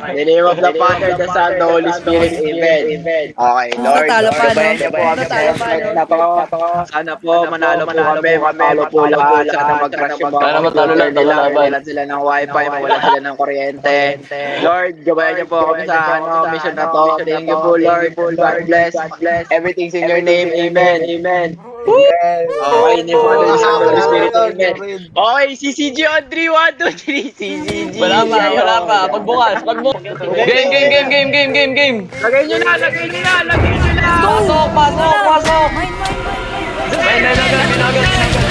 In the name of the Father, the Son, the Holy Spirit. Amen. Okay, Lord. Tatalo pa, no? Gabayan niyo po kami sa estimate na to. Sana po manalo po kami, matalo po lahat. Sana mag-crash yung mga Sana matalo computer lahat, nila. laban. Mawalan sila ng wifi, mawalan sila ng kuryente. Lord, gabayan niyo po kami sa mission na to. Thank you po, Lord. God bless. Everything's in your name. Amen. Okay, in the Father, the Son, the Holy Spirit. Amen. Okay, si CG Audrey, 1, 2, 3. Si CG. Wala pa. Pagbukas. Game. Lagay nyo na, lagay nyo na, lagay nyo na. Pasok. Mine. Men.